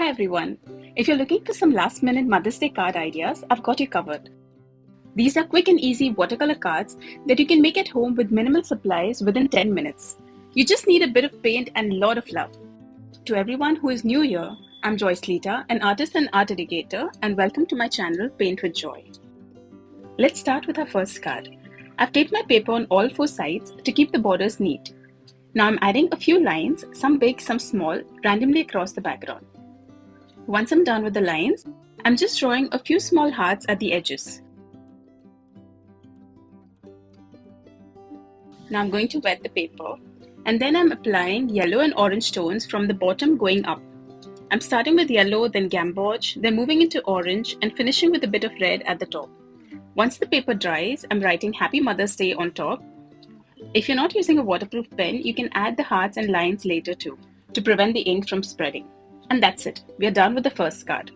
Hi everyone. If you're looking for some last-minute Mother's Day card ideas, I've got you covered. These are quick and easy watercolor cards that you can make at home with minimal supplies within 10 minutes. You just need a bit of paint and a lot of love. To everyone who is new here, I'm Joyce Lita, an artist and art educator, and welcome to my channel Paint with Joy. Let's start with our first card. I've taped my paper on all four sides to keep the borders neat. Now I'm adding a few lines, some big, some small, randomly across the background. Once I'm done with the lines, I'm just drawing a few small hearts at the edges. Now I'm going to wet the paper, and then I'm applying yellow and orange tones from the bottom going up. I'm starting with yellow, then gamboge, then moving into orange and finishing with a bit of red at the top. Once the paper dries, I'm writing Happy Mother's Day on top. If you're not using a waterproof pen, you can add the hearts and lines later too, to prevent the ink from spreading. And that's it. We are done with the first card.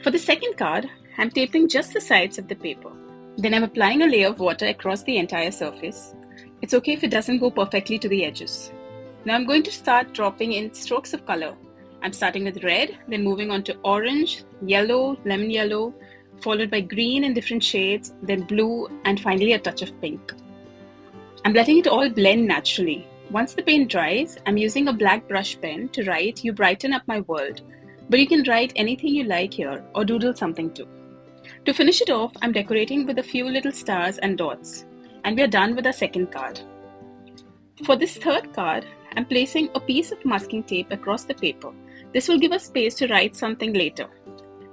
For the second card, I'm taping just the sides of the paper. Then I'm applying a layer of water across the entire surface. It's okay if it doesn't go perfectly to the edges. Now I'm going to start dropping in strokes of color. I'm starting with red, then moving on to orange, yellow, lemon yellow, followed by green in different shades, then blue, and finally a touch of pink. I'm letting it all blend naturally. Once the paint dries, I'm using a black brush pen to write "You brighten up my world," but you can write anything you like here or doodle something too. To finish it off, I'm decorating with a few little stars and dots. And we are done with our second card. For this third card, I'm placing a piece of masking tape across the paper. This will give us space to write something later.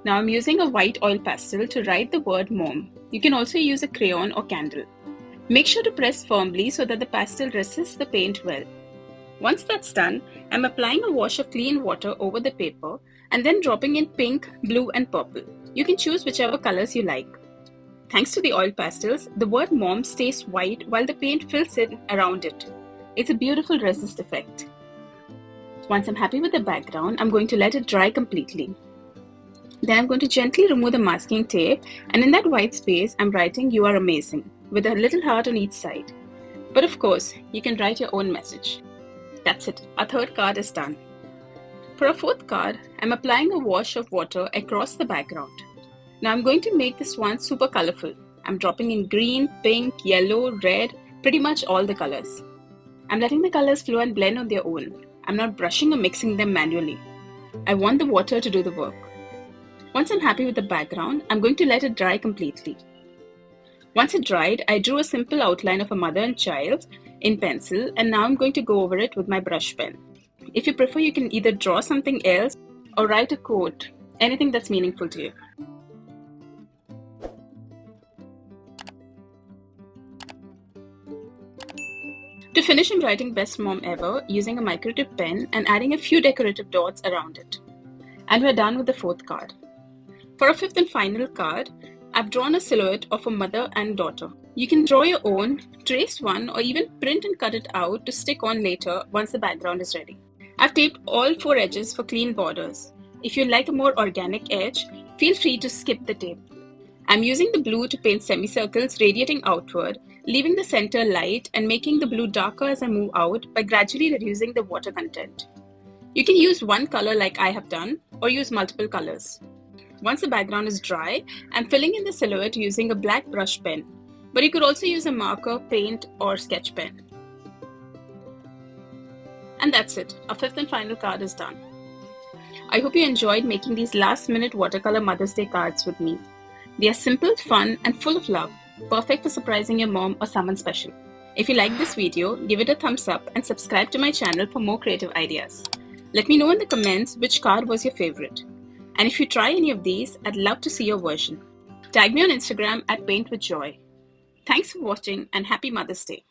Now I'm using a white oil pastel to write the word Mom. You can also use a crayon or candle. Make sure to press firmly so that the pastel resists the paint well. Once that's done, I'm applying a wash of clean water over the paper and then dropping in pink, blue, and purple. You can choose whichever colors you like. Thanks to the oil pastels, the word Mom stays white while the paint fills in around it. It's a beautiful resist effect. Once I'm happy with the background, I'm going to let it dry completely. Then I'm going to gently remove the masking tape, and in that white space, I'm writing "You are amazing" with a little heart on each side. But of course, you can write your own message. That's it. Our third card is done. For our fourth card, I'm applying a wash of water across the background. Now I'm going to make this one super colorful. I'm dropping in green, pink, yellow, red, pretty much all the colors. I'm letting the colors flow and blend on their own. I'm not brushing or mixing them manually. I want the water to do the work. Once I'm happy with the background, I'm going to let it dry completely. Once it dried, I drew a simple outline of a mother and child in pencil, and now I'm going to go over it with my brush pen. If you prefer, you can either draw something else or write a quote, anything that's meaningful to you. To finish, I'm writing "Best Mom Ever" using a microtip pen and adding a few decorative dots around it. And we're done with the fourth card. For our fifth and final card, I've drawn a silhouette of a mother and daughter. You can draw your own, trace one, or even print and cut it out to stick on later once the background is ready. I've taped all four edges for clean borders. If you like a more organic edge, feel free to skip the tape. I'm using the blue to paint semicircles radiating outward, leaving the center light and making the blue darker as I move out by gradually reducing the water content. You can use one color like I have done, or use multiple colors. Once the background is dry, I'm filling in the silhouette using a black brush pen, but you could also use a marker, paint, or sketch pen. And that's it. Our fifth and final card is done. I hope you enjoyed making these last-minute watercolor Mother's Day cards with me. They are simple, fun, and full of love, perfect for surprising your mom or someone special. If you like this video, give it a thumbs up and subscribe to my channel for more creative ideas. Let me know in the comments which card was your favorite. And if you try any of these, I'd love to see your version. Tag me on Instagram at Paint with Joy. Thanks for watching and happy Mother's Day.